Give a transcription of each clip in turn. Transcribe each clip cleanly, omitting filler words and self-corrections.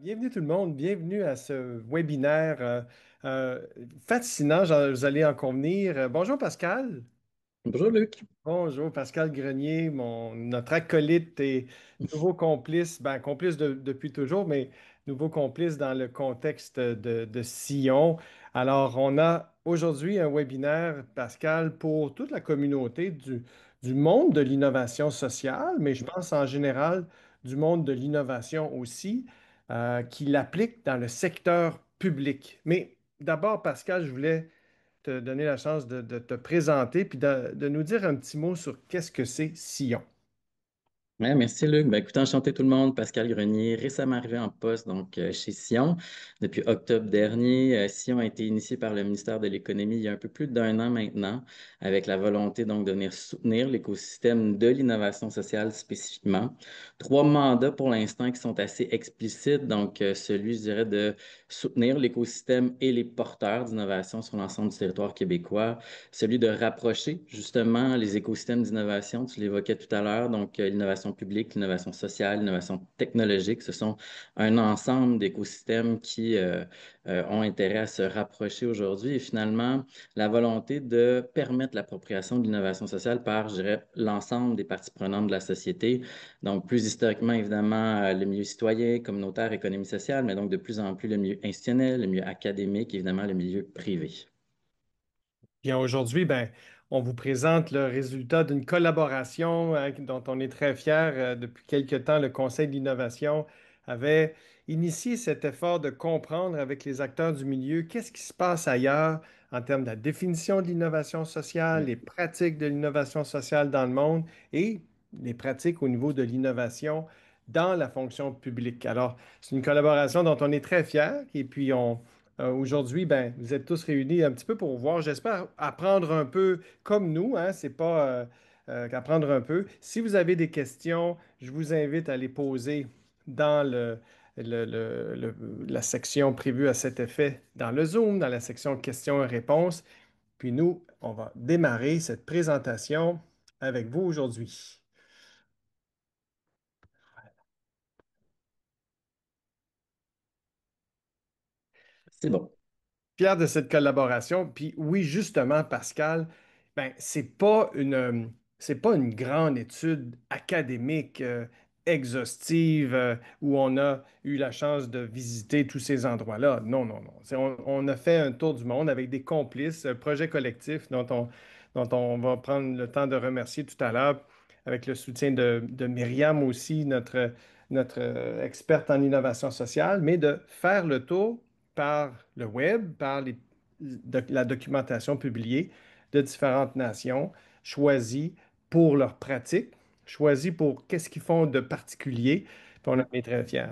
Bienvenue tout le monde, bienvenue à ce webinaire euh, fascinant, vous allez en convenir. Bonjour Pascal. Bonjour Luc. Bonjour Pascal Grenier, notre acolyte et nouveau complice, complice depuis toujours, mais nouveau complice dans le contexte de Sillon. Alors, on a aujourd'hui un webinaire, Pascal, pour toute la communauté du monde de l'innovation sociale, mais je pense en général du monde de l'innovation aussi, qui l'applique dans le secteur public. Mais d'abord, Pascal, je voulais te donner la chance de te présenter puis de nous dire un petit mot sur qu'est-ce que c'est Sillon. Ouais, merci Luc. Écoute, enchanté tout le monde. Pascal Grenier, récemment arrivé en poste chez Sion depuis octobre dernier. Sion a été initié par le ministère de l'Économie il y a un peu plus d'un an maintenant, avec la volonté de venir soutenir l'écosystème de l'innovation sociale spécifiquement. Trois mandats pour l'instant qui sont assez explicites. Celui, je dirais, de soutenir l'écosystème et les porteurs d'innovation sur l'ensemble du territoire québécois, celui de rapprocher justement les écosystèmes d'innovation, tu l'évoquais tout à l'heure, l'innovation publique, l'innovation sociale, l'innovation technologique, ce sont un ensemble d'écosystèmes qui ont intérêt à se rapprocher aujourd'hui et finalement la volonté de permettre l'appropriation de l'innovation sociale par, je dirais, l'ensemble des parties prenantes de la société. Donc plus historiquement, évidemment, le milieu citoyen, communautaire, économie sociale, mais donc de plus en plus le milieu institutionnel, le milieu académique, évidemment le milieu privé. Bien, aujourd'hui, on vous présente le résultat d'une collaboration dont on est très fier. Depuis quelque temps, le Conseil de l'innovation avait initié cet effort de comprendre avec les acteurs du milieu qu'est-ce qui se passe ailleurs en termes de la définition de l'innovation sociale, les pratiques de l'innovation sociale dans le monde et les pratiques au niveau de l'innovation dans la fonction publique. Alors, c'est une collaboration dont on est très fier et puis aujourd'hui, vous êtes tous réunis un petit peu pour voir, j'espère, apprendre un peu comme nous, hein, c'est pas qu'apprendre un peu. Si vous avez des questions, je vous invite à les poser dans la section prévue à cet effet dans le Zoom, dans la section questions et réponses. Puis nous, on va démarrer cette présentation avec vous aujourd'hui. C'est bon. Fier de cette collaboration. Puis oui, justement, Pascal, c'est pas une grande étude académique exhaustive où on a eu la chance de visiter tous ces endroits-là. Non, non, non. On a fait un tour du monde avec des complices, un projet collectif dont on va prendre le temps de remercier tout à l'heure, avec le soutien de Myriam aussi, notre experte en innovation sociale, mais de faire le tour par le web, par la documentation publiée de différentes nations, choisies pour leurs pratiques, choisies pour qu'est-ce qu'ils font de particulier. Puis on en est très fiers.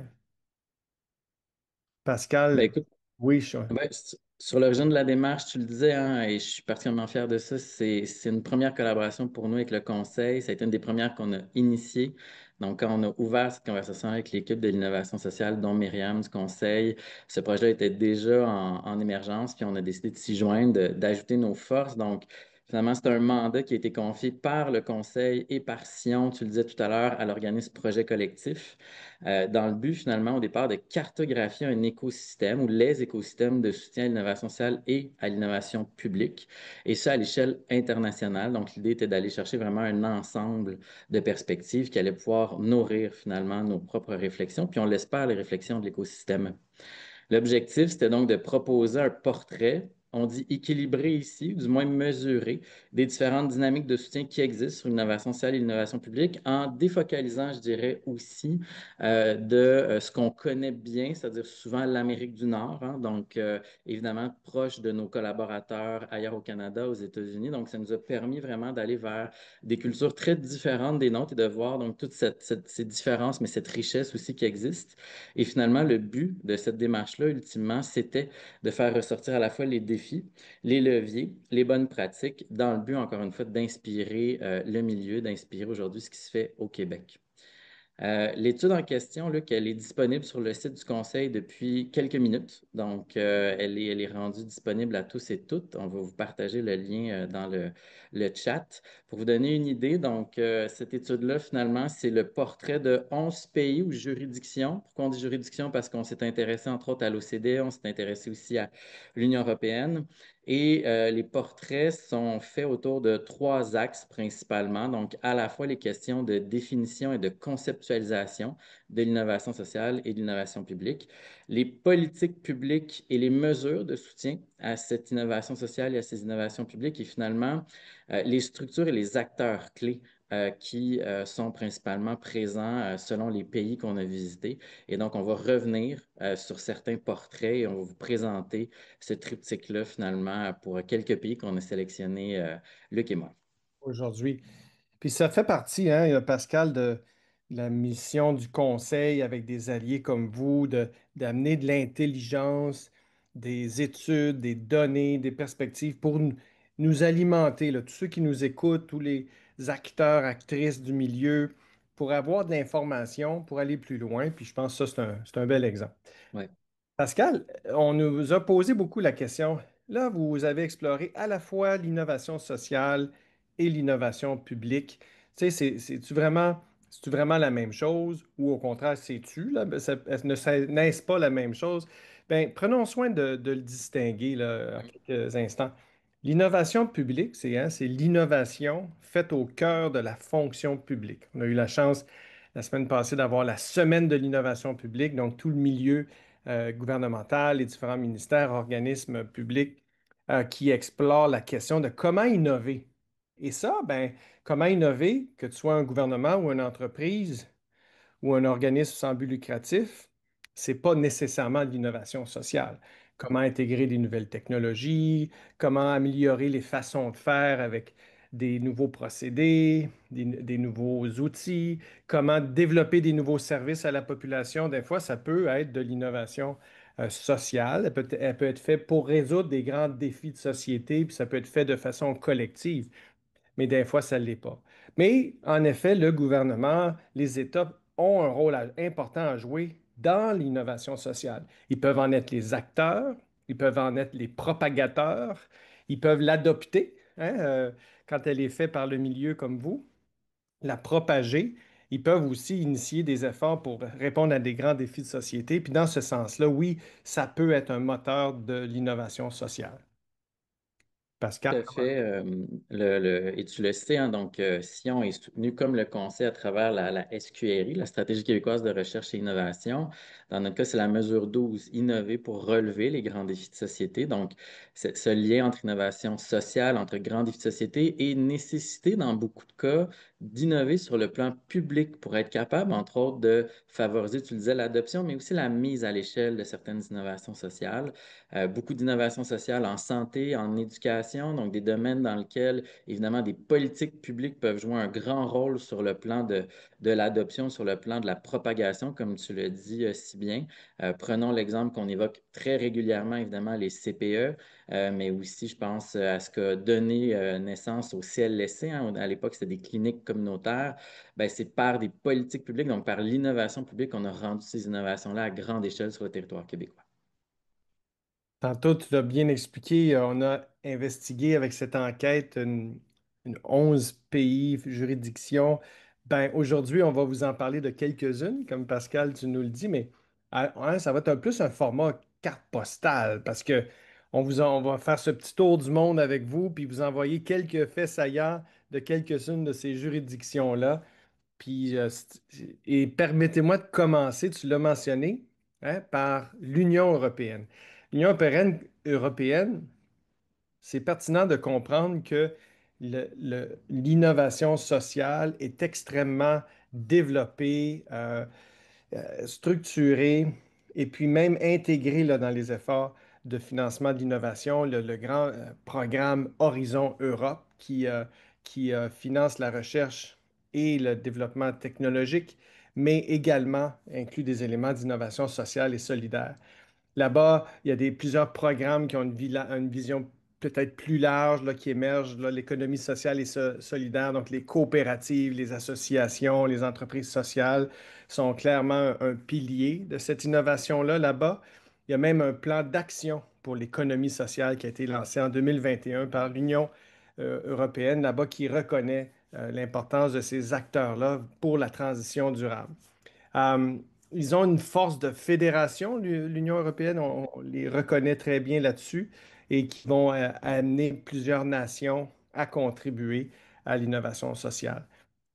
Pascal, Écoute, oui, sur l'origine de la démarche, tu le disais, hein, et je suis particulièrement fier de ça. C'est une première collaboration pour nous avec le Conseil. Ça a été une des premières qu'on a initiées. Donc, quand on a ouvert cette conversation avec l'équipe de l'innovation sociale, dont Myriam du Conseil, ce projet était déjà en émergence, puis on a décidé de s'y joindre, d'ajouter nos forces. Donc, finalement, c'est un mandat qui a été confié par le Conseil et par Sion, tu le disais tout à l'heure, à l'organisme Projet Collectif dans le but finalement au départ de cartographier un écosystème ou les écosystèmes de soutien à l'innovation sociale et à l'innovation publique, et ça à l'échelle internationale. Donc l'idée était d'aller chercher vraiment un ensemble de perspectives qui allaient pouvoir nourrir finalement nos propres réflexions, puis on l'espère les réflexions de l'écosystème. L'objectif, c'était donc de proposer un portrait, on dit équilibré ici, ou du moins mesuré, des différentes dynamiques de soutien qui existent sur l'innovation sociale et l'innovation publique, en défocalisant, je dirais, aussi de ce qu'on connaît bien, c'est-à-dire souvent l'Amérique du Nord, hein, évidemment proche de nos collaborateurs ailleurs au Canada, aux États-Unis. Donc ça nous a permis vraiment d'aller vers des cultures très différentes des nôtres et de voir donc toutes ces différences, mais cette richesse aussi qui existe. Et finalement, le but de cette démarche-là, ultimement, c'était de faire ressortir à la fois les défis, les leviers, les bonnes pratiques, dans le but, encore une fois, d'inspirer le milieu, d'inspirer aujourd'hui ce qui se fait au Québec. L'étude en question, Luc, elle est disponible sur le site du Conseil depuis quelques minutes. Donc, elle est rendue disponible à tous et toutes. On va vous partager le lien dans le chat. Pour vous donner une idée, donc, cette étude-là, finalement, c'est le portrait de 11 pays ou juridictions. Pourquoi on dit juridiction? Parce qu'on s'est intéressé, entre autres, à l'OCDE, on s'est intéressé aussi à l'Union européenne. Et les portraits sont faits autour de trois axes principalement. Donc, à la fois les questions de définition et de conceptualisation de l'innovation sociale et de l'innovation publique, les politiques publiques et les mesures de soutien à cette innovation sociale et à ces innovations publiques, et finalement, les structures et les acteurs clés qui sont principalement présents selon les pays qu'on a visités. Et donc, on va revenir sur certains portraits et on va vous présenter ce triptyque-là, finalement, pour quelques pays qu'on a sélectionnés, Luc et moi. aujourd'hui. Puis ça fait partie, hein, Pascal, de la mission du Conseil avec des alliés comme vous, d'amener de l'intelligence, des études, des données, des perspectives pour nous alimenter, là, tous ceux qui nous écoutent, tous les acteurs, actrices du milieu, pour avoir de l'information, pour aller plus loin. Puis je pense que ça, c'est un bel exemple. Ouais. Pascal, on nous a posé beaucoup la question. Là, vous avez exploré à la fois l'innovation sociale et l'innovation publique. Tu sais, c'est-tu vraiment la même chose ou au contraire, c'est-tu, là, ben, n'est-ce pas la même chose? Bien, prenons soin de le distinguer là, à Mhm. quelques instants. L'innovation publique, c'est l'innovation faite au cœur de la fonction publique. On a eu la chance la semaine passée d'avoir la semaine de l'innovation publique, donc tout le milieu gouvernementales, les différents ministères, organismes publics qui explorent la question de comment innover. Et ça, ben, comment innover, que tu sois un gouvernement ou une entreprise, ou un organisme sans but lucratif, c'est pas nécessairement de l'innovation sociale. Comment intégrer des nouvelles technologies, comment améliorer les façons de faire avec des nouveaux procédés, des nouveaux outils, comment développer des nouveaux services à la population. Des fois, ça peut être de l'innovation sociale. Elle peut être faite pour résoudre des grands défis de société, puis ça peut être fait de façon collective, mais des fois, ça ne l'est pas. Mais en effet, le gouvernement, les États ont un rôle important à jouer dans l'innovation sociale. Ils peuvent en être les acteurs, ils peuvent en être les propagateurs, ils peuvent l'adopter, hein, quand elle est faite par le milieu comme vous, la propager. Ils peuvent aussi initier des efforts pour répondre à des grands défis de société. Puis dans ce sens-là, oui, ça peut être un moteur de l'innovation sociale. Tout Pascal, à fait. Et tu le sais, hein, donc Sion est soutenu comme le Conseil à travers la SQRI, la Stratégie québécoise de recherche et innovation. Dans notre cas, c'est la mesure 12, innover pour relever les grands défis de société. Donc, ce lien entre innovation sociale, entre grands défis de société et nécessité, dans beaucoup de cas, d'innover sur le plan public pour être capable, entre autres, de favoriser, tu le disais, l'adoption, mais aussi la mise à l'échelle de certaines innovations sociales. Beaucoup d'innovations sociales en santé, en éducation, donc des domaines dans lesquels, évidemment, des politiques publiques peuvent jouer un grand rôle sur le plan de l'adoption, sur le plan de la propagation, comme tu le dis si bien. Prenons l'exemple qu'on évoque très régulièrement, évidemment, les CPE, mais aussi, je pense, à ce qu'a donné naissance au CLSC. Hein. À l'époque, c'était des cliniques communautaires. Ben, c'est par des politiques publiques, donc par l'innovation publique, qu'on a rendu ces innovations-là à grande échelle sur le territoire québécois. tantôt, tu l'as bien expliqué, on a investigué avec cette enquête une 11 pays, juridictions. Ben, aujourd'hui, on va vous en parler de quelques-unes, comme Pascal, tu nous le dis, mais hein, ça va être un plus un format carte postale parce que on va faire ce petit tour du monde avec vous, puis vous envoyer quelques faits saillants de quelques-unes de ces juridictions-là. Puis, et permettez-moi de commencer, tu l'as mentionné, hein, par l'Union européenne. L'Union européenne, c'est pertinent de comprendre que l'innovation sociale est extrêmement développée, structurée et puis même intégrée là, dans les efforts de financement de l'innovation, le grand programme Horizon Europe qui finance la recherche et le développement technologique, mais également inclut des éléments d'innovation sociale et solidaire. Là-bas, il y a plusieurs programmes qui ont une vision peut-être plus large là, qui émerge, là, l'économie sociale et solidaire, donc les coopératives, les associations, les entreprises sociales sont clairement un pilier de cette innovation-là là-bas. Il y a même un plan d'action pour l'économie sociale qui a été lancé en 2021 par l'Union européenne là-bas qui reconnaît l'importance de ces acteurs-là pour la transition durable. Euh, Ils ont une force de fédération, l'Union européenne, on les reconnaît très bien là-dessus, et qui vont amener plusieurs nations à contribuer à l'innovation sociale.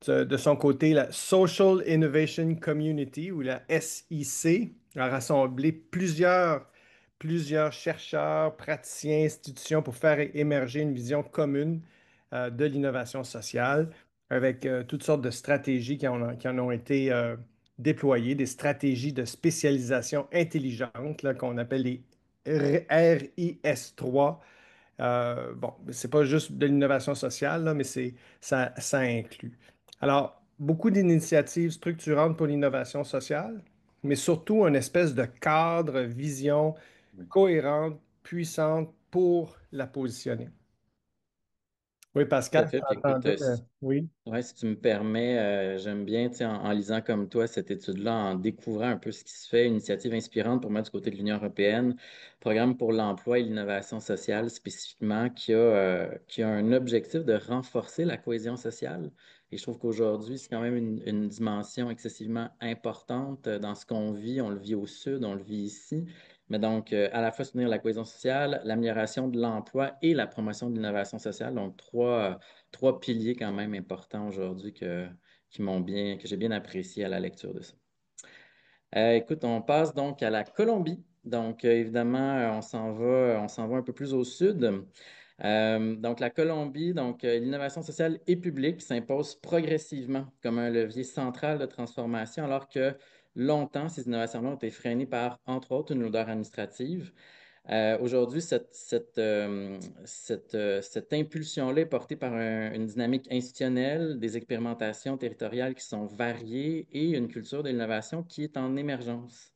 De son côté, la Social Innovation Community, ou la SIC, a rassemblé plusieurs chercheurs, praticiens, institutions pour faire émerger une vision commune de l'innovation sociale avec toutes sortes de stratégies qui en ont été déployer des stratégies de spécialisation intelligente là, qu'on appelle les RIS3. Bon, c'est pas juste de l'innovation sociale, là, mais ça inclut. Alors, beaucoup d'initiatives structurantes pour l'innovation sociale, mais surtout une espèce de cadre, vision cohérente, puissante pour la positionner. Oui, Tout à Pascal, fait. tu Puis écoute, entendais? Oui. ouais, si tu me permets, j'aime bien, tu sais, en lisant comme toi cette étude-là, en découvrant un peu ce qui se fait, initiative inspirante pour moi du côté de l'Union européenne, programme pour l'emploi et l'innovation sociale spécifiquement, qui a un objectif de renforcer la cohésion sociale. Et je trouve qu'aujourd'hui, c'est quand même une dimension excessivement importante dans ce qu'on vit. On le vit au sud, on le vit ici. Mais donc, à la fois soutenir la cohésion sociale, l'amélioration de l'emploi et la promotion de l'innovation sociale. Donc, trois piliers quand même importants aujourd'hui que j'ai bien apprécié à la lecture de ça. Écoute, on passe donc à la Colombie. Donc, évidemment, on s'en va un peu plus au sud. Donc, la Colombie, donc, l'innovation sociale et publique s'impose progressivement comme un levier central de transformation, alors que longtemps, ces innovations-là ont été freinées par, entre autres, une lourdeur administrative. Aujourd'hui, cette impulsion-là est portée par une dynamique institutionnelle, des expérimentations territoriales qui sont variées et une culture de l'innovation qui est en émergence.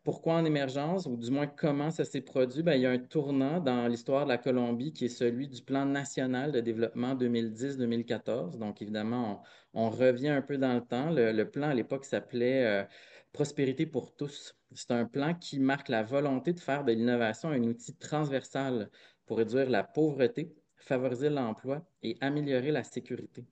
Pourquoi en émergence, ou du moins comment ça s'est produit? Ben, il y a un tournant dans l'histoire de la Colombie qui est celui du Plan national de développement 2010-2014. Donc, évidemment, on revient un peu dans le temps. Le plan à l'époque s'appelait Prospérité pour tous. C'est un plan qui marque la volonté de faire de l'innovation un outil transversal pour réduire la pauvreté, favoriser l'emploi et améliorer la sécurité.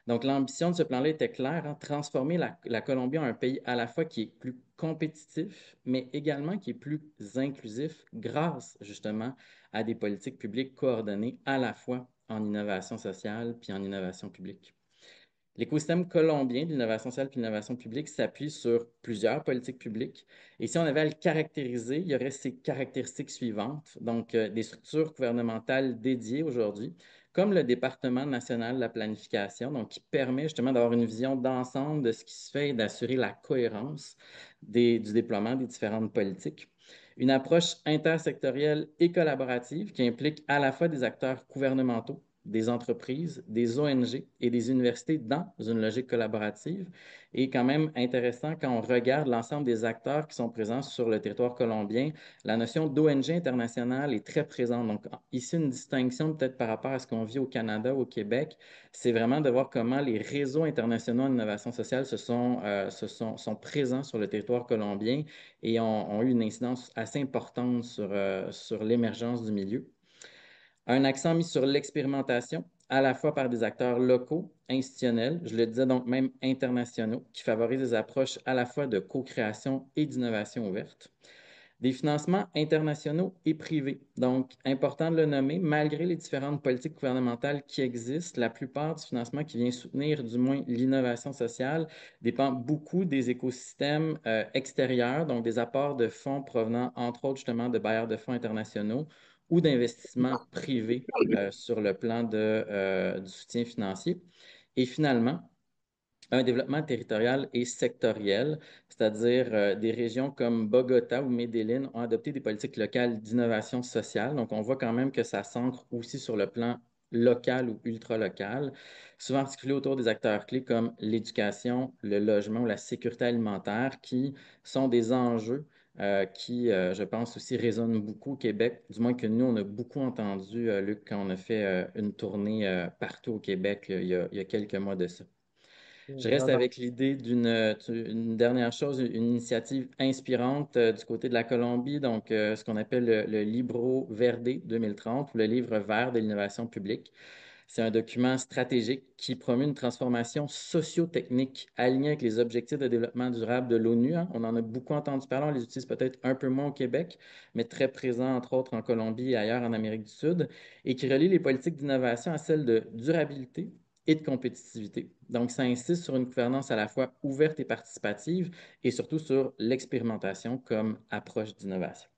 Donc, l'ambition de ce plan-là était claire, hein, transformer la Colombie en un pays à la fois qui est plus compétitif, mais également qui est plus inclusif grâce justement à des politiques publiques coordonnées à la fois en innovation sociale puis en innovation publique. L'écosystème colombien de l'innovation sociale et de l'innovation publique s'appuie sur plusieurs politiques publiques. Et si on avait à le caractériser, il y aurait ces caractéristiques suivantes. Donc, des structures gouvernementales dédiées aujourd'hui, comme le Département national de la planification, donc qui permet justement d'avoir une vision d'ensemble de ce qui se fait et d'assurer la cohérence du déploiement des différentes politiques. Une approche intersectorielle et collaborative qui implique à la fois des acteurs gouvernementaux, des entreprises, des ONG et des universités dans une logique collaborative. Et quand même intéressant quand on regarde l'ensemble des acteurs qui sont présents sur le territoire colombien, la notion d'ONG internationale est très présente. Donc ici, une distinction peut-être par rapport à ce qu'on vit au Canada, au Québec, c'est vraiment de voir comment les réseaux internationaux d'innovation sociale sont présents sur le territoire colombien et ont eu une incidence assez importante sur l'émergence du milieu. Un accent mis sur l'expérimentation, à la fois par des acteurs locaux, institutionnels, je le disais donc même internationaux, qui favorisent des approches à la fois de co-création et d'innovation ouverte. Des financements internationaux et privés. Donc, important de le nommer, malgré les différentes politiques gouvernementales qui existent, la plupart du financement qui vient soutenir du moins l'innovation sociale dépend beaucoup des écosystèmes extérieurs, donc des apports de fonds provenant entre autres justement de bailleurs de fonds internationaux ou d'investissements privés sur le plan du soutien financier. Et finalement, un développement territorial et sectoriel, c'est-à-dire des régions comme Bogota ou Medellín ont adopté des politiques locales d'innovation sociale. Donc, on voit quand même que ça s'ancre aussi sur le plan local ou ultra-local, souvent articulé autour des acteurs clés comme l'éducation, le logement ou la sécurité alimentaire, qui sont des enjeux qui, je pense, aussi résonne beaucoup au Québec, du moins que nous, on a beaucoup entendu, Luc, quand on a fait une tournée partout au Québec il y a quelques mois de ça. Je reste J'adore. avec l'idée une dernière chose, une initiative inspirante du côté de la Colombie, donc ce qu'on appelle le Libro Verde 2030 ou le livre vert de l'innovation publique. C'est un document stratégique qui promeut une transformation socio-technique alignée avec les objectifs de développement durable de l'ONU, hein. On en a beaucoup entendu parler, on les utilise peut-être un peu moins au Québec, mais très présents entre autres en Colombie et ailleurs en Amérique du Sud, et qui relie les politiques d'innovation à celles de durabilité et de compétitivité. Donc, ça insiste sur une gouvernance à la fois ouverte et participative, et surtout sur l'expérimentation comme approche d'innovation.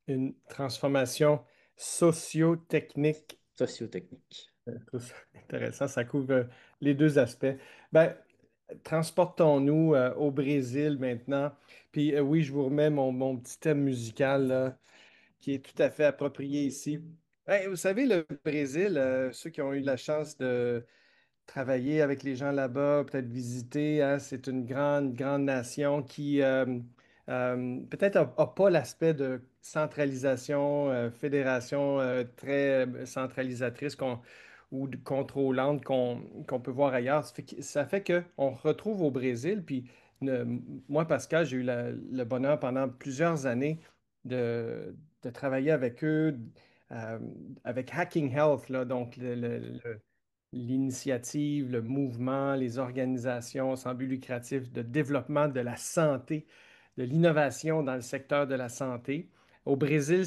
Une transformation socio-technique. Socio-technique. Tout ça, intéressant, ça couvre les deux aspects. Ben, transportons-nous au Brésil maintenant. Puis oui, je vous remets mon petit thème musical là, qui est tout à fait approprié ici. Ben, vous savez, le Brésil, ceux qui ont eu la chance de travailler avec les gens là-bas, peut-être visiter, hein, c'est une grande, grande nation qui peut-être n'a pas l'aspect de centralisation, fédération très centralisatrice ou contrôlante qu'on peut voir ailleurs. Ça fait qu'on retrouve au Brésil, puis moi, Pascal, j'ai eu le bonheur pendant plusieurs années de travailler avec eux, euh, avec Hacking Health, là, donc l'initiative, le mouvement, les organisations sans but lucratif de développement de la santé, de l'innovation dans le secteur de la santé. Au Brésil,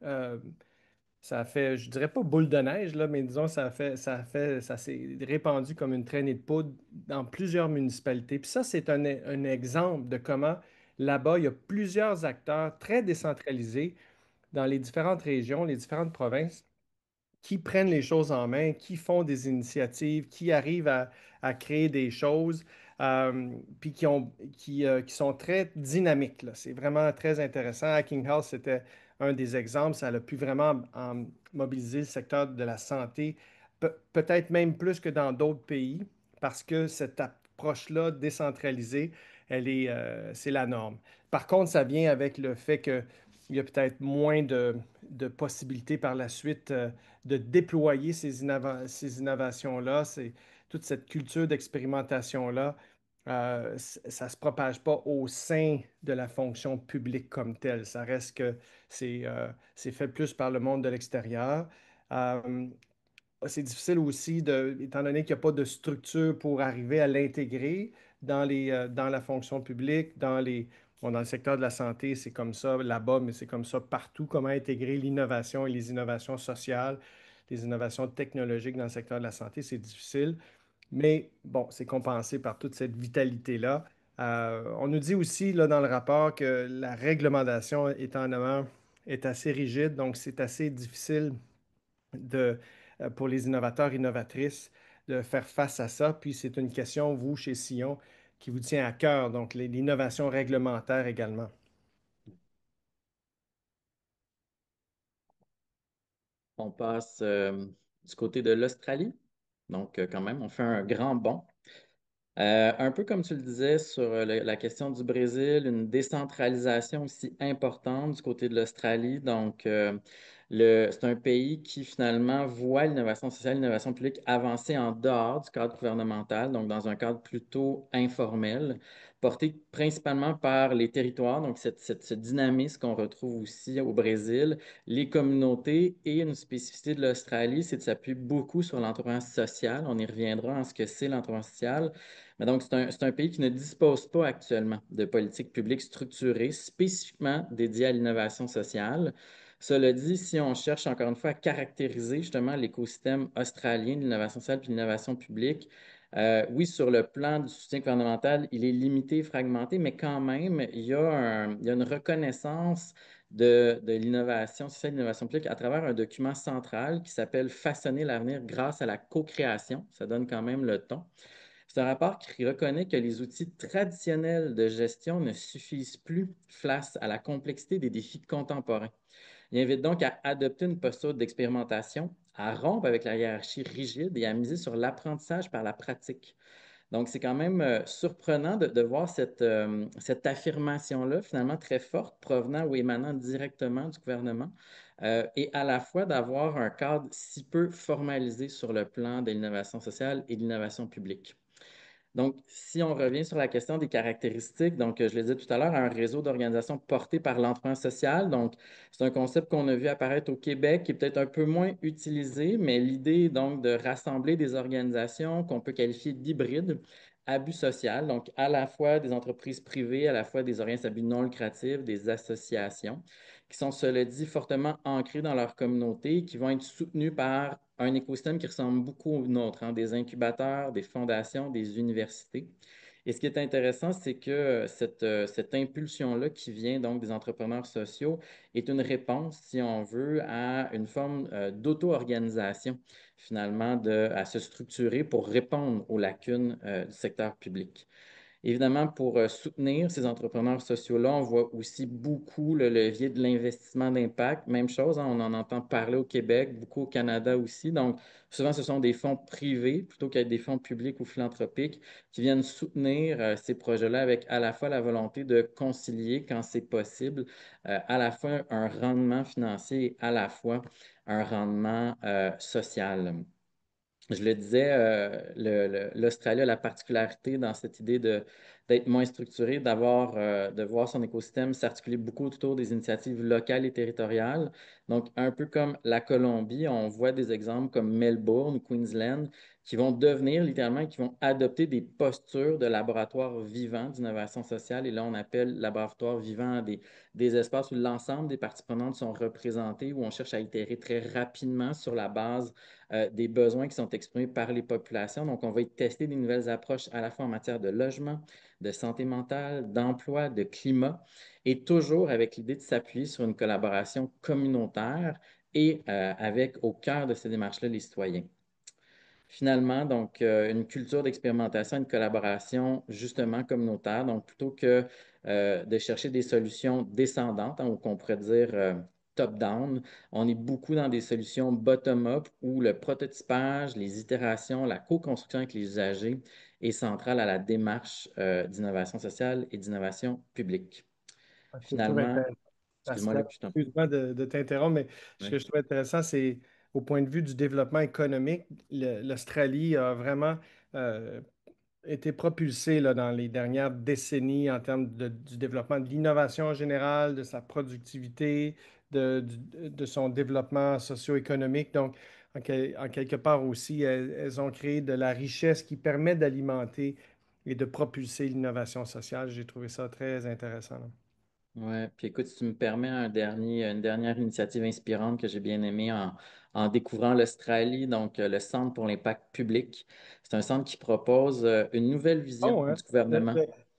euh, ça a fait, je dirais pas boule de neige, là, mais disons, ça s'est répandu comme une traînée de poudre dans plusieurs municipalités. Puis ça, c'est un exemple de comment là-bas, il y a plusieurs acteurs très décentralisés dans les différentes régions, les différentes provinces qui prennent les choses en main, qui font des initiatives, qui arrivent à créer des choses, puis qui sont très dynamiques, là. C'est vraiment très intéressant. Hacking Health, c'était un des exemples. Ça a pu vraiment mobiliser le secteur de la santé, peut-être même plus que dans d'autres pays, parce que cette approche-là décentralisée, c'est la norme. Par contre, ça vient avec le fait qu'il y a peut-être moins de possibilités par la suite de déployer ces innovations-là, toute cette culture d'expérimentation-là, ça ne se propage pas au sein de la fonction publique comme telle. Ça reste que c'est fait plus par le monde de l'extérieur. Euh, c'est difficile aussi, étant donné qu'il n'y a pas de structure pour arriver à l'intégrer dans la fonction publique, bon, dans le secteur de la santé, c'est comme ça là-bas, mais c'est comme ça partout. Comment intégrer l'innovation et les innovations sociales, les innovations technologiques dans le secteur de la santé, c'est difficile. Mais bon, c'est compensé par toute cette vitalité-là. On nous dit aussi là, dans le rapport que la réglementation étonnamment est assez rigide, donc c'est assez difficile de, pour les innovateurs, innovatrices, de faire face à ça. Puis c'est une question, vous, chez Sillon, qui vous tient à cœur, donc l'innovation réglementaire également. On passe du côté de l'Australie. Donc, quand même, on fait un grand bond. Un peu comme tu le disais sur la question du Brésil, une décentralisation aussi importante du côté de l'Australie. Donc, c'est un pays qui finalement voit l'innovation sociale, l'innovation publique avancer en dehors du cadre gouvernemental, donc dans un cadre plutôt informel, porté principalement par les territoires, donc ce dynamisme qu'on retrouve aussi au Brésil, les communautés et une spécificité de l'Australie, c'est de s'appuyer beaucoup sur l'entrepreneuriat social. On y reviendra en ce que c'est l'entrepreneuriat social. Mais donc, c'est un pays qui ne dispose pas actuellement de politique publique structurée spécifiquement dédiée à l'innovation sociale. Cela dit, si on cherche encore une fois à caractériser justement l'écosystème australien de l'innovation sociale et de l'innovation publique, oui, sur le plan du soutien gouvernemental, il est limité, fragmenté, mais quand même, il y a une reconnaissance de l'innovation sociale et de l'innovation publique à travers un document central qui s'appelle Façonner l'avenir grâce à la co-création. Ça donne quand même le ton. C'est un rapport qui reconnaît que les outils traditionnels de gestion ne suffisent plus face à la complexité des défis contemporains. Il invite donc à adopter une posture d'expérimentation, à rompre avec la hiérarchie rigide et à miser sur l'apprentissage par la pratique. Donc, c'est quand même surprenant de voir cette affirmation-là, finalement très forte, provenant ou émanant directement du gouvernement, et à la fois d'avoir un cadre si peu formalisé sur le plan de l'innovation sociale et de l'innovation publique. Donc, si on revient sur la question des caractéristiques, donc je le disais tout à l'heure, un réseau d'organisations porté par l'entrepreneur social. Donc, c'est un concept qu'on a vu apparaître au Québec qui est peut-être un peu moins utilisé, mais l'idée est donc de rassembler des organisations qu'on peut qualifier d'hybrides à but social, donc à la fois des entreprises privées, à la fois des organismes à but non lucratif, des associations, qui sont, cela dit, fortement ancrées dans leur communauté, qui vont être soutenues par un écosystème qui ressemble beaucoup au nôtre, hein, des incubateurs, des fondations, des universités. Et ce qui est intéressant, c'est que cette impulsion-là qui vient donc des entrepreneurs sociaux est une réponse, si on veut, à une forme d'auto-organisation, finalement, à se structurer pour répondre aux lacunes du secteur public. Évidemment, pour soutenir ces entrepreneurs sociaux-là, on voit aussi beaucoup le levier de l'investissement d'impact. Même chose, hein, on en entend parler au Québec, beaucoup au Canada aussi. Donc, souvent, ce sont des fonds privés plutôt qu'être des fonds publics ou philanthropiques qui viennent soutenir ces projets-là avec à la fois la volonté de concilier, quand c'est possible, à la fois un rendement financier et à la fois un rendement social. Je le disais, l'Australie a la particularité dans cette idée d'être moins structurée, de voir son écosystème s'articuler beaucoup autour des initiatives locales et territoriales. Donc, un peu comme la Colombie, on voit des exemples comme Melbourne ou Queensland qui vont devenir littéralement, qui vont adopter des postures de laboratoires vivants d'innovation sociale. Et là, on appelle laboratoire vivant des espaces où l'ensemble des parties prenantes sont représentées, où on cherche à itérer très rapidement sur la base des besoins qui sont exprimés par les populations. Donc, on va y tester des nouvelles approches à la fois en matière de logement, de santé mentale, d'emploi, de climat, et toujours avec l'idée de s'appuyer sur une collaboration communautaire et avec au cœur de ces démarches-là les citoyens. Finalement, donc, une culture d'expérimentation et de collaboration justement communautaire. Donc, plutôt que de chercher des solutions descendantes, hein, ou qu'on pourrait dire top-down, on est beaucoup dans des solutions bottom-up où le prototypage, les itérations, la co-construction avec les usagers est centrale à la démarche d'innovation sociale et d'innovation publique. Ce que je trouve Finalement, intéressant, excuse-moi, Pascal, Luc, je t'en prie. excuse-moi de t'interrompre, mais ce Oui. que je trouve intéressant, c'est au point de vue du développement économique, l'Australie a vraiment euh, été propulsée là, dans les dernières décennies en termes du développement de l'innovation en général, de sa productivité, de son développement socio-économique. Donc, en quelque part aussi, elles ont créé de la richesse qui permet d'alimenter et de propulser l'innovation sociale. J'ai trouvé ça très intéressant, là. Ouais, puis écoute, si tu me permets une dernière initiative inspirante que j'ai bien aimée en découvrant l'Australie, donc le Centre pour l'impact public. C'est un centre qui propose une nouvelle vision Oh, hein? du gouvernement.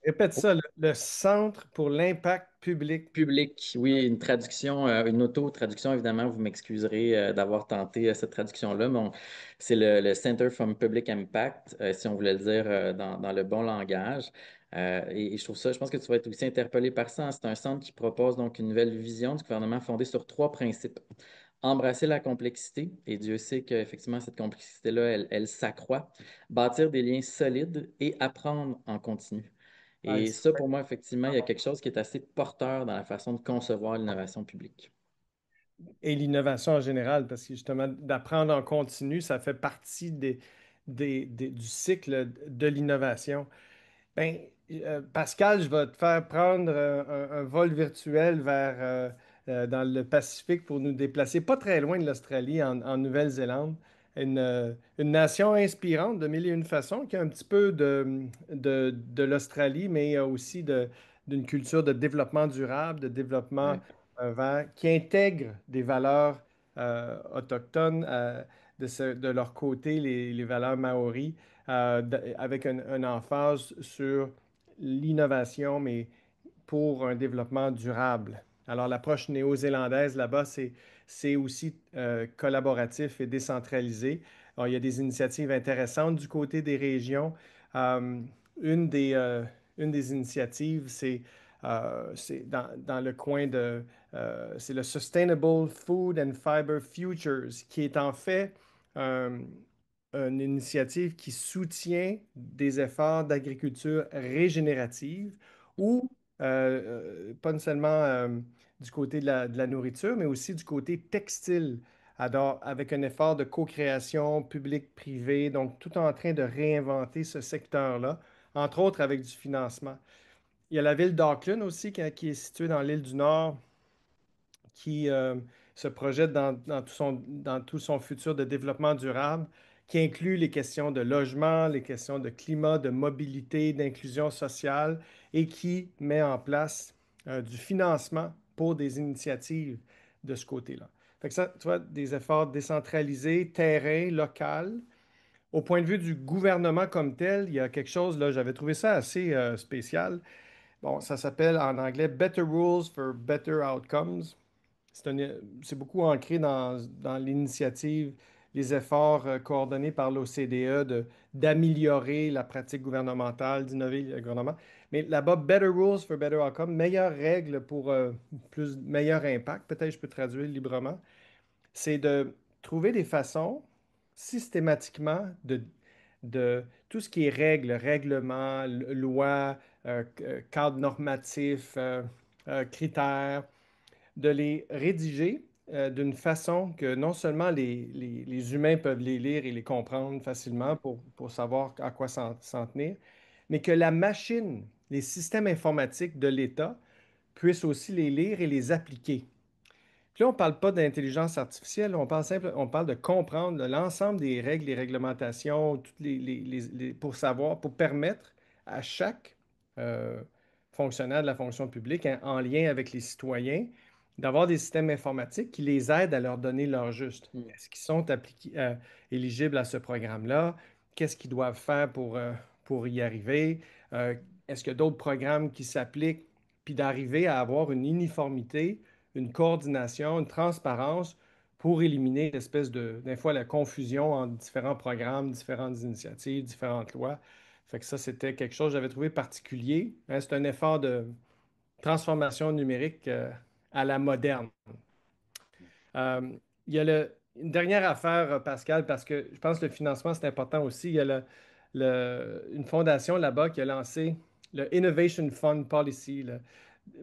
Répète ça, le Centre pour l'impact public. Public, oui, une traduction, une auto-traduction, évidemment, vous m'excuserez d'avoir tenté cette traduction-là, mais c'est le Center for Public Impact, si on voulait le dire dans le bon langage. Et je trouve ça, je pense que tu vas être aussi interpellé par ça, hein. C'est un centre qui propose donc une nouvelle vision du gouvernement fondée sur trois principes. Embrasser la complexité, et Dieu sait qu'effectivement, cette complexité-là, elle s'accroît. Bâtir des liens solides et apprendre en continu. Ouais, Et ça, pour moi, effectivement, il y a quelque chose qui est assez porteur dans la façon de concevoir l'innovation publique. et l'innovation en général, parce que justement, d'apprendre en continu, ça fait partie du cycle de l'innovation. Ben, Pascal, je vais te faire prendre un vol virtuel dans le Pacifique pour nous déplacer pas très loin de l'Australie, en Nouvelle-Zélande. Une nation inspirante de mille et une façons, qui a un petit peu de l'Australie, mais aussi d'une culture de développement durable, de développement Ouais. qui intègre des valeurs autochtones de leur côté, les valeurs maoris avec un emphase sur l'innovation, mais pour un développement durable. Alors, l'approche néo-zélandaise là-bas, c'est aussi collaboratif et décentralisé. Alors, il y a des initiatives intéressantes du côté des régions. Euh, une des, euh, une des initiatives, c'est dans le coin c'est le Sustainable Food and Fiber Futures, qui est en fait une initiative qui soutient des efforts d'agriculture régénérative ou pas seulement du côté de la nourriture, mais aussi du côté textile, alors, avec un effort de co-création public-privé, donc tout en train de réinventer ce secteur-là, entre autres avec du financement. Il y a la ville d'Auckland aussi qui est située dans l'île du Nord, qui se projette dans tout son futur de développement durable, qui inclut les questions de logement, les questions de climat, de mobilité, d'inclusion sociale et qui met en place du financement pour des initiatives de ce côté-là. Fait que ça, tu vois, des efforts décentralisés, terrain, local. Au point de vue du gouvernement comme tel, il y a quelque chose, là, j'avais trouvé ça assez spécial. Bon, ça s'appelle en anglais Better Rules for Better Outcomes. C'est beaucoup ancré dans l'initiative, les efforts coordonnés par l'OCDE d'améliorer la pratique gouvernementale, d'innover le gouvernement. Mais là-bas, Better Rules for Better Outcomes, meilleures règles pour meilleur impact, peut-être je peux traduire librement, c'est de trouver des façons systématiquement de tout ce qui est règles, règlements, lois, cadres normatifs, critères de les rédiger d'une façon que non seulement les humains peuvent les lire et les comprendre facilement pour savoir à quoi s'en tenir, mais que la machine, les systèmes informatiques de l'État puissent aussi les lire et les appliquer. Puis là, on ne parle pas d'intelligence artificielle, on parle de comprendre l'ensemble des règles, des réglementations, pour savoir, pour permettre à chaque euh, fonctionnaire de la fonction publique, hein, en lien avec les citoyens, d'avoir des systèmes informatiques qui les aident à leur donner leur juste. Mm. Est-ce qu'ils sont éligibles à ce programme-là? Qu'est-ce qu'ils doivent faire pour y arriver? Euh, Est-ce qu'il y a d'autres programmes qui s'appliquent? Puis d'arriver à avoir une uniformité, une coordination, une transparence pour éliminer l'espèce des fois la confusion entre différents programmes, différentes initiatives, différentes lois. Fait que ça, c'était quelque chose que j'avais trouvé particulier. Hein, c'est un effort de transformation numérique à la moderne. Euh, il y a une dernière affaire, Pascal, parce que je pense que le financement, c'est important aussi. Il y a une fondation là-bas qui a lancé le Innovation Fund Policy, là,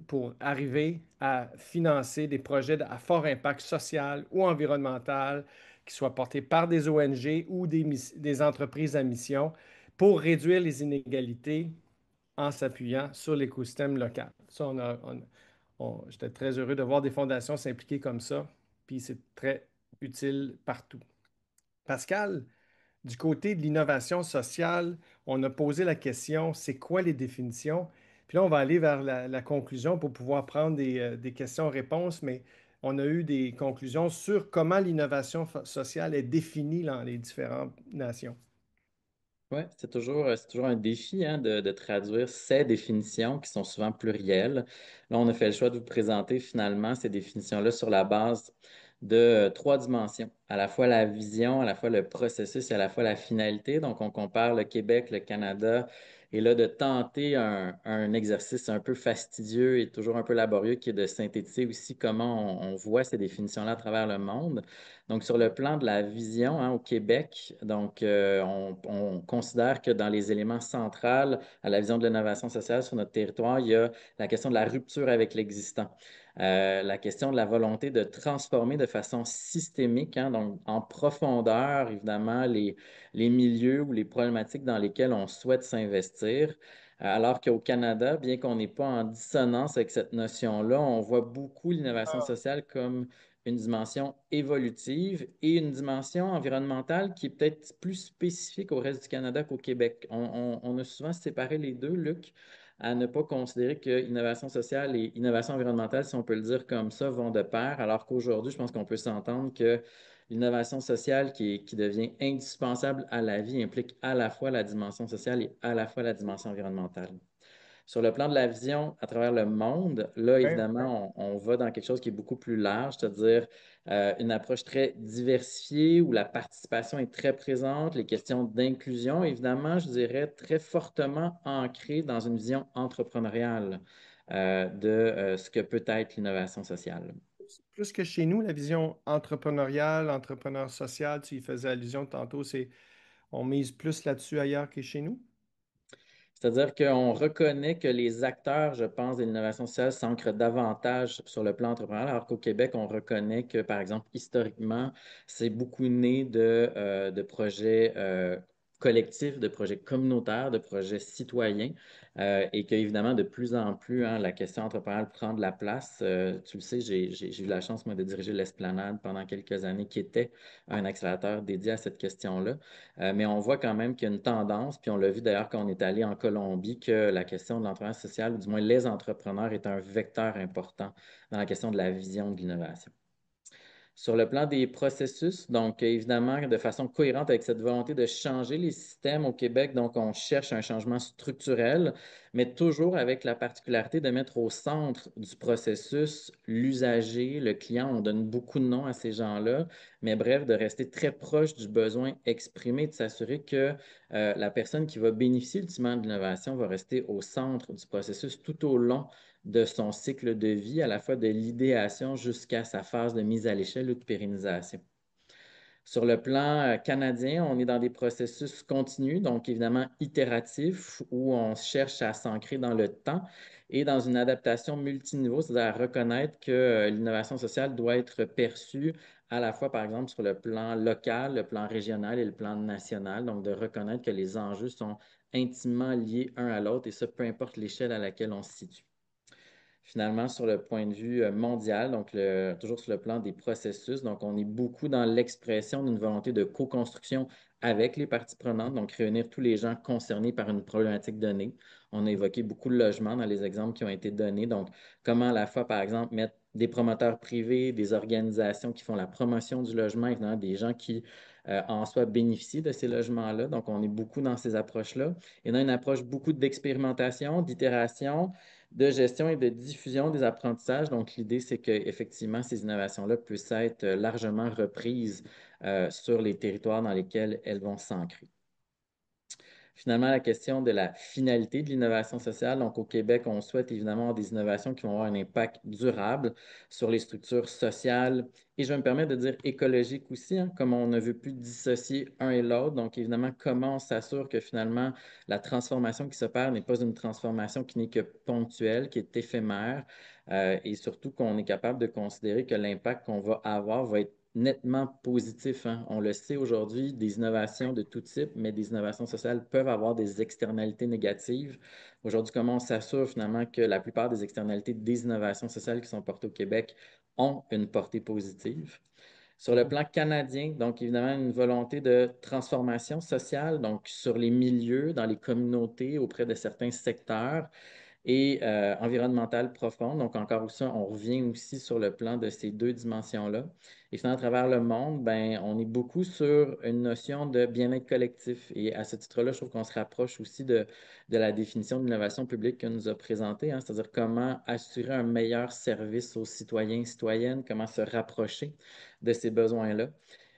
pour arriver à financer des projets à fort impact social ou environnemental qui soient portés par des ONG ou des entreprises à mission pour réduire les inégalités en s'appuyant sur l'écosystème local. Ça, j'étais très heureux de voir des fondations s'impliquer comme ça, puis c'est très utile partout. Pascal, du côté de l'innovation sociale, on a posé la question, c'est quoi les définitions? Puis là, on va aller vers la conclusion pour pouvoir prendre des questions-réponses, mais on a eu des conclusions sur comment l'innovation sociale est définie dans les différentes nations. Oui, c'est toujours un défi hein, de traduire ces définitions qui sont souvent plurielles. Là, on a fait le choix de vous présenter finalement ces définitions-là sur la base de trois dimensions, à la fois la vision, à la fois le processus et à la fois la finalité. Donc, on compare le Québec, le Canada, et là, de tenter un exercice un peu fastidieux et toujours un peu laborieux qui est de synthétiser aussi comment on voit ces définitions-là à travers le monde. Donc, sur le plan de la vision hein, au Québec, donc, on considère que dans les éléments centraux à la vision de l'innovation sociale sur notre territoire, il y a la question de la rupture avec l'existant, la question de la volonté de transformer de façon systémique, hein, donc en profondeur, évidemment, les milieux ou les problématiques dans lesquelles on souhaite s'investir. Alors qu'au Canada, bien qu'on n'est pas en dissonance avec cette notion-là, on voit beaucoup l'innovation sociale comme une dimension évolutive et une dimension environnementale qui est peut-être plus spécifique au reste du Canada qu'au Québec. On a souvent séparé les deux, Luc, à ne pas considérer que innovation sociale et innovation environnementale, si on peut le dire comme ça, vont de pair, alors qu'aujourd'hui, je pense qu'on peut s'entendre que l'innovation sociale qui devient indispensable à la vie implique à la fois la dimension sociale et à la fois la dimension environnementale. Sur le plan de la vision à travers le monde, là, Ouais, ouais. évidemment, on va dans quelque chose qui est beaucoup plus large, c'est-à-dire une approche très diversifiée où la participation est très présente, les questions d'inclusion, évidemment, je dirais très fortement ancrées dans une vision entrepreneuriale de ce que peut être l'innovation sociale. Plus que chez nous, la vision entrepreneuriale, entrepreneur social, tu y faisais allusion tantôt, c'est on mise plus là-dessus ailleurs que chez nous? C'est-à-dire qu'on reconnaît que les acteurs, je pense, de l'innovation sociale s'ancrent davantage sur le plan entrepreneurial, alors qu'au Québec, on reconnaît que, par exemple, historiquement, c'est beaucoup né de projets collectifs, de projets communautaires, de projets citoyens, et qu'évidemment, de plus en plus, hein, la question entrepreneuriale prend de la place. Tu le sais, j'ai eu la chance, moi, de diriger l'Esplanade pendant quelques années, qui était un accélérateur dédié à cette question-là. Mais on voit quand même qu'il y a une tendance, puis on l'a vu d'ailleurs quand on est allé en Colombie, que la question de l'entrepreneuriat social, ou du moins les entrepreneurs, est un vecteur important dans la question de la vision de l'innovation. Sur le plan des processus, donc évidemment, de façon cohérente avec cette volonté de changer les systèmes au Québec, donc on cherche un changement structurel, mais toujours avec la particularité de mettre au centre du processus l'usager, le client. On donne beaucoup de noms à ces gens-là, mais bref, de rester très proche du besoin exprimé, de s'assurer que la personne qui va bénéficier ultimement de l'innovation va rester au centre du processus tout au long de son cycle de vie, à la fois de l'idéation jusqu'à sa phase de mise à l'échelle ou de pérennisation. Sur le plan canadien, on est dans des processus continus, donc évidemment itératifs, où on cherche à s'ancrer dans le temps et dans une adaptation multiniveau, c'est-à-dire à reconnaître que l'innovation sociale doit être perçue à la fois, par exemple, sur le plan local, le plan régional et le plan national, donc de reconnaître que les enjeux sont intimement liés un à l'autre et ça, peu importe l'échelle à laquelle on se situe. Finalement, sur le point de vue mondial, donc toujours sur le plan des processus, donc on est beaucoup dans l'expression d'une volonté de co-construction avec les parties prenantes, donc réunir tous les gens concernés par une problématique donnée. On a évoqué beaucoup de logements dans les exemples qui ont été donnés, donc comment à la fois, par exemple, mettre des promoteurs privés, des organisations qui font la promotion du logement, évidemment, des gens qui en soi bénéficient de ces logements-là. Donc, on est beaucoup dans ces approches-là. Et dans une approche beaucoup d'expérimentation, d'itération, de gestion et de diffusion des apprentissages. Donc, l'idée, c'est qu'effectivement, ces innovations-là puissent être largement reprises sur les territoires dans lesquels elles vont s'ancrer. Finalement, la question de la finalité de l'innovation sociale. Donc, au Québec, on souhaite évidemment avoir des innovations qui vont avoir un impact durable sur les structures sociales et je vais me permettre de dire écologique aussi, hein, comme on ne veut plus dissocier un et l'autre. Donc, évidemment, comment on s'assure que finalement, la transformation qui s'opère n'est pas une transformation qui n'est que ponctuelle, qui est éphémère et surtout qu'on est capable de considérer que l'impact qu'on va avoir va être nettement positif, hein. On le sait aujourd'hui, des innovations de tout type, mais des innovations sociales peuvent avoir des externalités négatives. Aujourd'hui, comment on s'assure finalement que la plupart des externalités des innovations sociales qui sont portées au Québec ont une portée positive? Sur le plan canadien, donc évidemment, une volonté de transformation sociale, donc sur les milieux, dans les communautés, auprès de certains secteurs et environnementale profonde. Donc, encore une fois, on revient aussi sur le plan de ces deux dimensions-là. Et finalement, à travers le monde, ben, on est beaucoup sur une notion de bien-être collectif. Et à ce titre-là, je trouve qu'on se rapproche aussi de la définition de l'innovation publique que nous a présentée, hein, c'est-à-dire comment assurer un meilleur service aux citoyens et citoyennes, comment se rapprocher de ces besoins-là.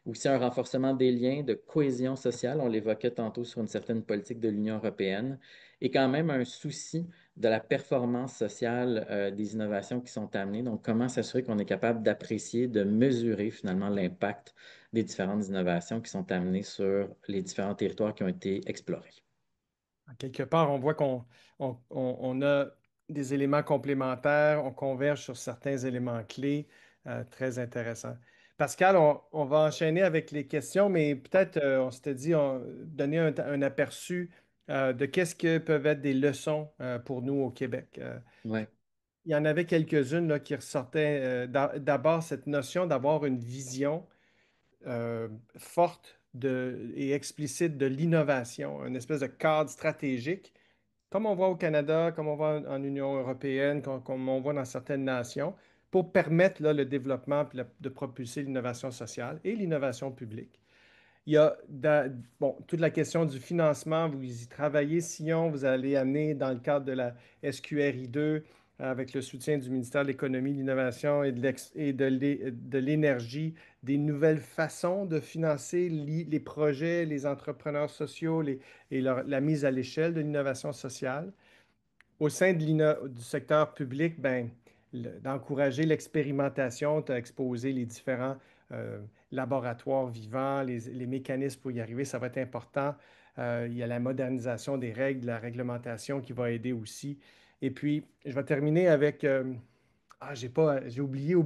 Aussi un renforcement des liens de cohésion sociale, on l'évoquait tantôt sur une certaine politique de l'Union européenne, et quand même un souci de la performance sociale des innovations qui sont amenées. Donc, comment s'assurer qu'on est capable d'apprécier, de mesurer finalement l'impact des différentes innovations qui sont amenées sur les différents territoires qui ont été explorés. À quelque part, on voit on a des éléments complémentaires, on converge sur certains éléments clés, très intéressant. Pascal, on va enchaîner avec les questions, mais peut-être on s'était dit donner un aperçu de qu'est-ce que peuvent être des leçons pour nous au Québec. Ouais. Il y en avait quelques-unes là, qui ressortaient. D'abord, cette notion d'avoir une vision forte et explicite de l'innovation, une espèce de cadre stratégique comme on voit au Canada, comme on voit en Union européenne, comme on voit dans certaines nations, pour permettre là, le développement puis de propulser l'innovation sociale et l'innovation publique. Il y a bon, toute la question du financement, vous y travaillez, Sion, vous allez amener dans le cadre de la SQRI2, avec le soutien du ministère de l'Économie, de l'Innovation et de l'Énergie, des nouvelles façons de financer les projets, les entrepreneurs sociaux la mise à l'échelle de l'innovation sociale. Au sein du secteur public, ben, d'encourager l'expérimentation, tu as exposé les différents laboratoires vivants, les mécanismes pour y arriver, ça va être important. Il y a la modernisation des règles, la réglementation qui va aider aussi. Et puis, je vais terminer avec j'ai oublié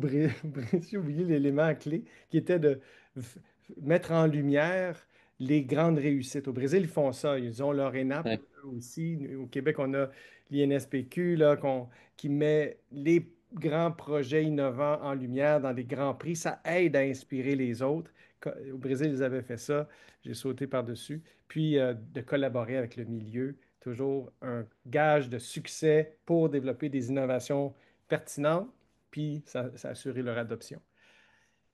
j'ai oublié l'élément clé qui était de f- mettre en lumière les grandes réussites. Au Brésil, ils font ça. Ils ont leur ENAP Ouais. eux aussi. Au Québec, on a l'INSPQ là, qui met les grands projets innovants en lumière dans des grands prix. Ça aide à inspirer les autres. Au Brésil, ils avaient fait ça. J'ai sauté par-dessus. Puis, de collaborer avec le milieu, toujours un gage de succès pour développer des innovations pertinentes, puis ça a assuré leur adoption.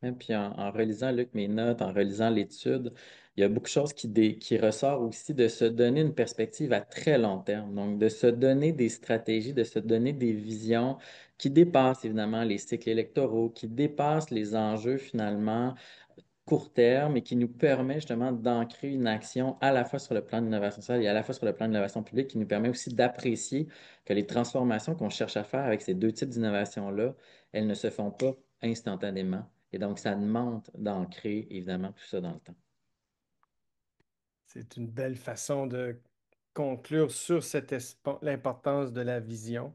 Et puis en relisant, Luc, mes notes, en relisant l'étude, il y a beaucoup de choses qui ressortent aussi de se donner une perspective à très long terme. Donc, de se donner des stratégies, de se donner des visions qui dépassent évidemment les cycles électoraux, qui dépassent les enjeux finalement court terme et qui nous permet justement d'ancrer une action à la fois sur le plan de l'innovation sociale et à la fois sur le plan de l'innovation publique, qui nous permet aussi d'apprécier que les transformations qu'on cherche à faire avec ces deux types d'innovation-là, elles ne se font pas instantanément. Et donc, ça demande d'ancrer évidemment tout ça dans le temps. C'est une belle façon de conclure sur l'importance de la vision.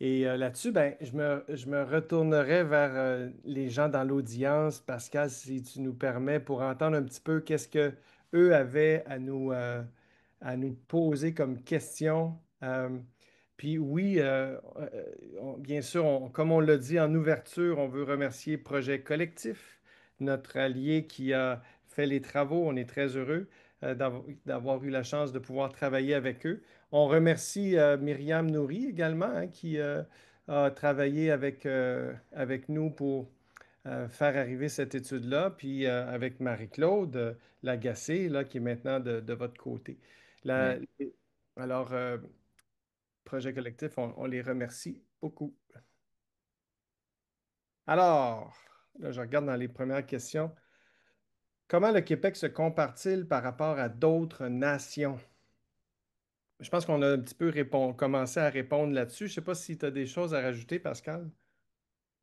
Et là-dessus, ben, je me retournerai vers les gens dans l'audience, Pascal, si tu nous permets, pour entendre un petit peu qu'est-ce que eux avaient à nous poser comme question. Puis oui, bien sûr, comme on l'a dit en ouverture, on veut remercier Projet Collectif, notre allié qui a fait les travaux. On est très heureux d'avoir eu la chance de pouvoir travailler avec eux. On remercie Myriam Nouri également, hein, qui a travaillé avec nous pour faire arriver cette étude-là, puis avec Marie-Claude Lagacé, là, qui est maintenant de votre côté. La- Oui. alors, Projet Collectif, on les remercie beaucoup. Alors, là, je regarde dans les premières questions. Comment le Québec se compare-t-il par rapport à d'autres nations? Je pense qu'on a un petit peu commencé à répondre là-dessus. Je ne sais pas si tu as des choses à rajouter, Pascal.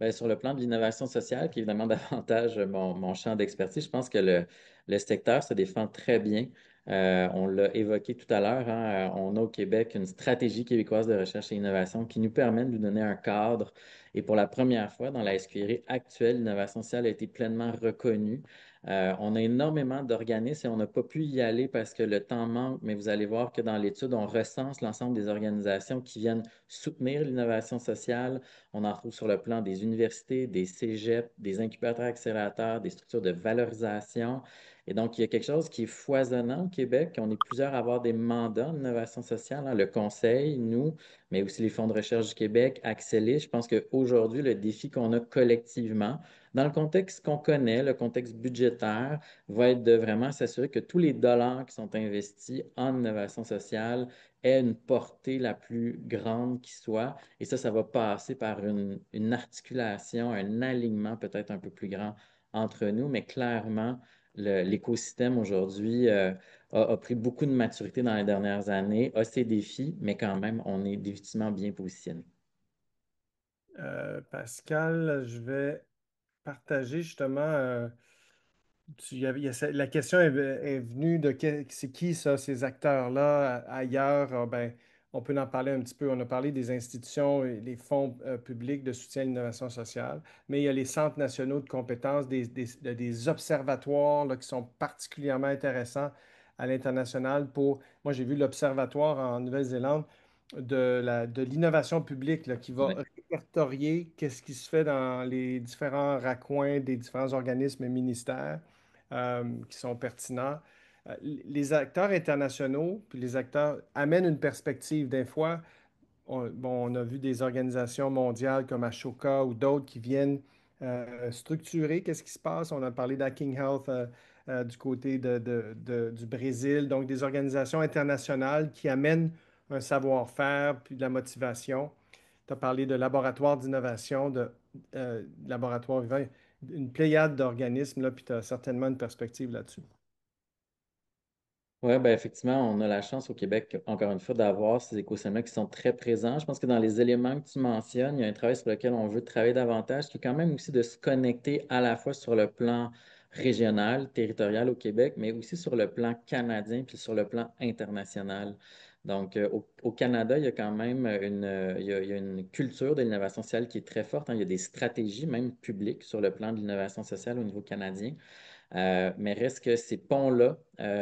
Bien, sur le plan de l'innovation sociale, qui est évidemment davantage mon champ d'expertise, je pense que le secteur se défend très bien. On l'a évoqué tout à l'heure, hein, on a au Québec une stratégie québécoise de recherche et innovation qui nous permet de nous donner un cadre. Et pour la première fois dans la SQRI actuelle, l'innovation sociale a été pleinement reconnue. On a énormément d'organismes et on n'a pas pu y aller parce que le temps manque, mais vous allez voir que dans l'étude, on recense l'ensemble des organisations qui viennent soutenir l'innovation sociale. On en trouve sur le plan des universités, des cégeps, des incubateurs accélérateurs, des structures de valorisation. Et donc, il y a quelque chose qui est foisonnant au Québec. On est plusieurs à avoir des mandats en innovation sociale, hein, le Conseil, nous, mais aussi les fonds de recherche du Québec, Accélis. Je pense qu'aujourd'hui, le défi qu'on a collectivement, dans le contexte qu'on connaît, le contexte budgétaire, va être de vraiment s'assurer que tous les dollars qui sont investis en innovation sociale aient une portée la plus grande qui soit. Et ça va passer par une articulation, un alignement peut-être un peu plus grand entre nous, mais clairement, l'écosystème aujourd'hui a pris beaucoup de maturité dans les dernières années, a ses défis, mais quand même, on est définitivement bien positionné. Pascal, je vais partager justement. La question est venue de c'est qui ça, ces acteurs-là ailleurs? Ah, ben, on peut en parler un petit peu. On a parlé des institutions et des fonds publics de soutien à l'innovation sociale, mais il y a les centres nationaux de compétences, des observatoires là, qui sont particulièrement intéressants à l'international moi, j'ai vu l'observatoire en Nouvelle-Zélande de l'innovation publique là, qui va Ouais. répertorier qu'est-ce qui se fait dans les différents raccoins des différents organismes et ministères qui sont pertinents. Les acteurs internationaux, puis les acteurs amènent une perspective. Des fois, on a vu des organisations mondiales comme Ashoka ou d'autres qui viennent structurer qu'est-ce qui se passe. On a parlé d'Hacking Health du côté du Brésil. Donc, des organisations internationales qui amènent un savoir-faire puis de la motivation. Tu as parlé de laboratoires d'innovation, de laboratoires vivants, une pléiade d'organismes, là, puis tu as certainement une perspective là-dessus. Oui, ben effectivement, on a la chance au Québec, encore une fois, d'avoir ces écosystèmes-là qui sont très présents. Je pense que dans les éléments que tu mentionnes, il y a un travail sur lequel on veut travailler davantage, qui est quand même aussi de se connecter à la fois sur le plan régional, territorial au Québec, mais aussi sur le plan canadien puis sur le plan international. Donc, au Canada, il y a quand même il y a une culture de l'innovation sociale qui est très forte, hein. Il y a des stratégies, même publiques, sur le plan de l'innovation sociale au niveau canadien. Mais reste que ces ponts-là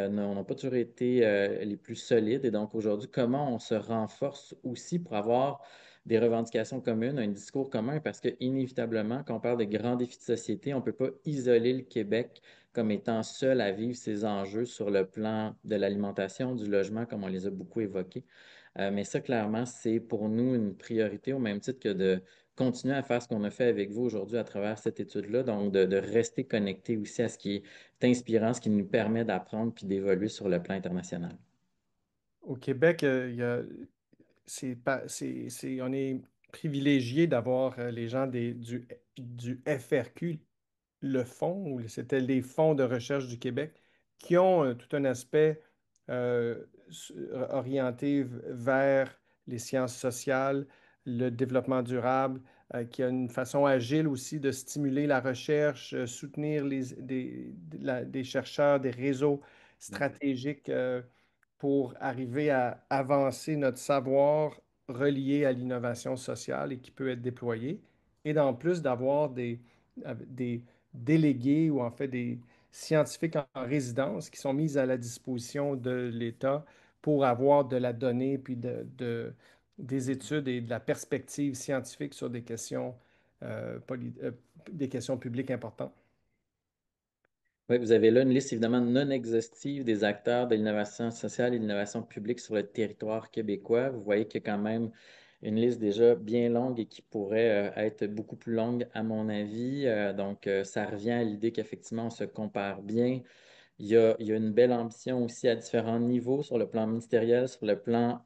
n'ont pas toujours été les plus solides. Et donc aujourd'hui, comment on se renforce aussi pour avoir des revendications communes, un discours commun, parce que inévitablement, quand on parle de grands défis de société, on ne peut pas isoler le Québec comme étant seul à vivre ces enjeux sur le plan de l'alimentation, du logement, comme on les a beaucoup évoqués. Mais ça, clairement, c'est pour nous une priorité au même titre que de continuer à faire ce qu'on a fait avec vous aujourd'hui à travers cette étude-là, donc de rester connecté aussi à ce qui est inspirant, ce qui nous permet d'apprendre puis d'évoluer sur le plan international. Au Québec, on est privilégié d'avoir les gens du FRQ, le fonds, ou c'était les fonds de recherche du Québec, qui ont tout un aspect orienté vers les sciences sociales, le développement durable, qui a une façon agile aussi de stimuler la recherche, soutenir des chercheurs, des réseaux stratégiques pour arriver à avancer notre savoir relié à l'innovation sociale et qui peut être déployé. Et en plus d'avoir des délégués ou en fait des scientifiques en résidence qui sont mis à la disposition de l'État pour avoir de la donnée puis des études et de la perspective scientifique sur des questions publiques importantes. Oui, vous avez là une liste évidemment non exhaustive des acteurs de l'innovation sociale et de l'innovation publique sur le territoire québécois. Vous voyez qu'il y a quand même une liste déjà bien longue et qui pourrait être beaucoup plus longue à mon avis. Donc, ça revient à l'idée qu'effectivement, on se compare bien. Il y a une belle ambition aussi à différents niveaux sur le plan ministériel, sur le plan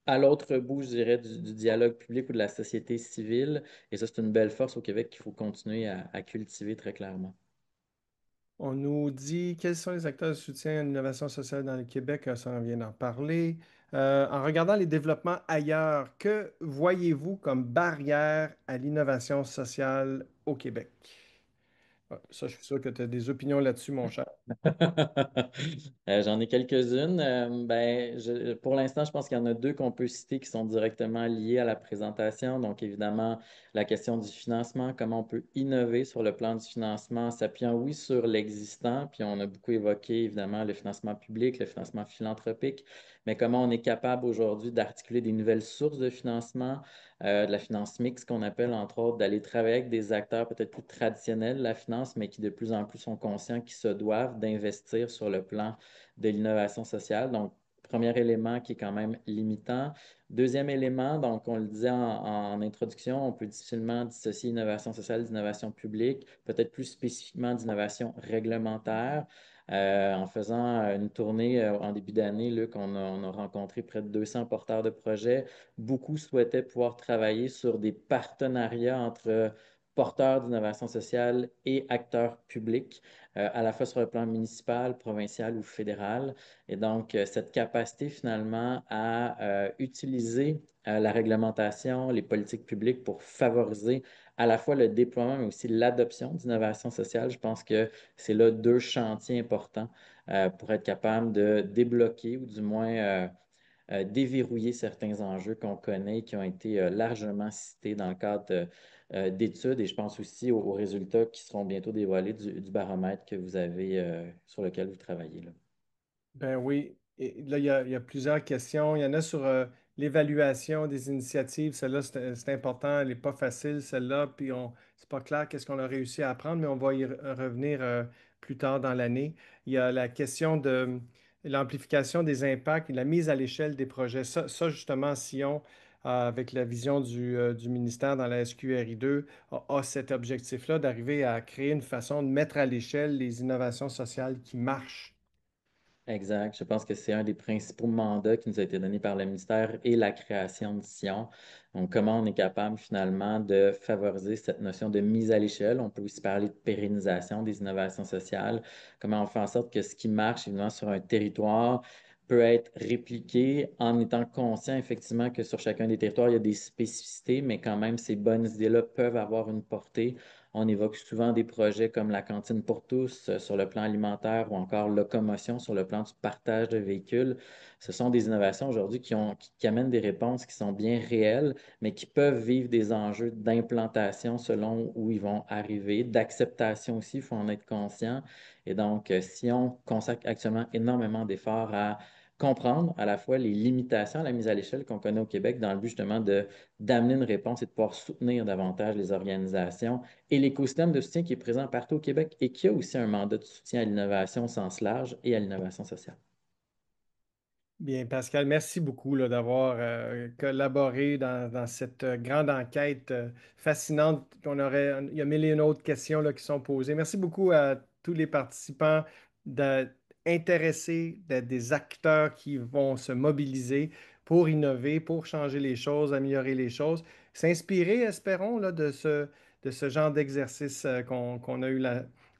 à l'autre bout, je dirais, du dialogue public ou de la société civile. Et ça, c'est une belle force au Québec qu'il faut continuer à cultiver très clairement. On nous dit quels sont les acteurs de soutien à l'innovation sociale dans le Québec, ça on vient d'en parler. En regardant les développements ailleurs, que voyez-vous comme barrière à l'innovation sociale au Québec? Ah, ça, je suis sûr que tu as des opinions là-dessus, mon cher. J'en ai quelques-unes. Pour l'instant, je pense qu'il y en a deux qu'on peut citer qui sont directement liées à la présentation. Donc, évidemment, la question du financement, comment on peut innover sur le plan du financement, en s'appuyant, oui, sur l'existant, puis on a beaucoup évoqué, évidemment, le financement public, le financement philanthropique, mais comment on est capable aujourd'hui d'articuler des nouvelles sources de financement, de la finance mixte qu'on appelle, entre autres, d'aller travailler avec des acteurs peut-être plus traditionnels de la finance, mais qui de plus en plus sont conscients qu'ils se doivent d'investir sur le plan de l'innovation sociale. Donc, premier élément qui est quand même limitant. Deuxième élément, donc on le disait en introduction, on peut difficilement dissocier innovation sociale d'innovation publique, peut-être plus spécifiquement d'innovation réglementaire. En faisant une tournée en début d'année, Luc, on a rencontré près de 200 porteurs de projets. Beaucoup souhaitaient pouvoir travailler sur des partenariats entre porteurs d'innovation sociale et acteurs publics, à la fois sur le plan municipal, provincial ou fédéral. Et donc, cette capacité finalement à utiliser la réglementation, les politiques publiques pour favoriser à la fois le déploiement, mais aussi l'adoption d'innovation sociale, je pense que c'est là deux chantiers importants pour être capable de débloquer ou du moins déverrouiller certains enjeux qu'on connaît et qui ont été largement cités dans le cadre d'études. Et je pense aussi aux résultats qui seront bientôt dévoilés du baromètre que vous avez, sur lequel vous travaillez, là. Ben oui, et là, il y a plusieurs questions. Il y en a sur l'évaluation des initiatives. Celle-là, c'est important. Elle n'est pas facile, celle-là. Puis c'est pas clair qu'est-ce qu'on a réussi à apprendre, mais on va revenir plus tard dans l'année. Il y a la question de l'amplification des impacts et la mise à l'échelle des projets. Justement, Sion, avec la vision du ministère dans la SQRI2, a cet objectif-là d'arriver à créer une façon de mettre à l'échelle les innovations sociales qui marchent. Exact. Je pense que c'est un des principaux mandats qui nous a été donné par le ministère et la création de Sion. Donc, comment on est capable finalement de favoriser cette notion de mise à l'échelle. On peut aussi parler de pérennisation des innovations sociales. Comment on fait en sorte que ce qui marche, évidemment, sur un territoire peut être répliqué en étant conscient, effectivement, que sur chacun des territoires, il y a des spécificités, mais quand même, ces bonnes idées-là peuvent avoir une portée On évoque souvent des projets comme la cantine pour tous sur le plan alimentaire ou encore locomotion sur le plan du partage de véhicules. Ce sont des innovations aujourd'hui qui amènent des réponses qui sont bien réelles, mais qui peuvent vivre des enjeux d'implantation selon où ils vont arriver, d'acceptation aussi, il faut en être conscient. Et donc, si on consacre actuellement énormément d'efforts à comprendre à la fois les limitations à la mise à l'échelle qu'on connaît au Québec dans le but justement d'amener une réponse et de pouvoir soutenir davantage les organisations et l'écosystème de soutien qui est présent partout au Québec et qui a aussi un mandat de soutien à l'innovation au sens large et à l'innovation sociale. Bien, Pascal, merci beaucoup là, d'avoir collaboré dans cette grande enquête fascinante. Il y a mille et une autres questions là, qui sont posées. Merci beaucoup à tous les participants intéressés, d'être des acteurs qui vont se mobiliser pour innover, pour changer les choses, améliorer les choses, s'inspirer, espérons, là, de ce genre d'exercice qu'on a eu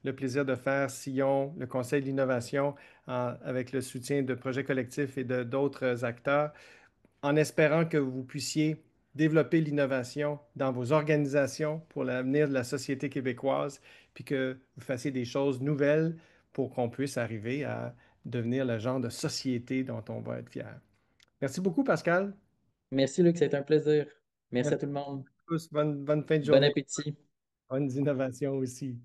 le plaisir de faire, Sillon, le Conseil de l'innovation avec le soutien de projets collectifs et de d'autres acteurs, en espérant que vous puissiez développer l'innovation dans vos organisations pour l'avenir de la société québécoise, puis que vous fassiez des choses nouvelles pour qu'on puisse arriver à devenir le genre de société dont on va être fier. Merci beaucoup, Pascal. Merci Luc, c'est un plaisir. Merci à Merci tout le monde. à tous. Bonne fin de Bon journée. appétit. Bonnes innovations aussi.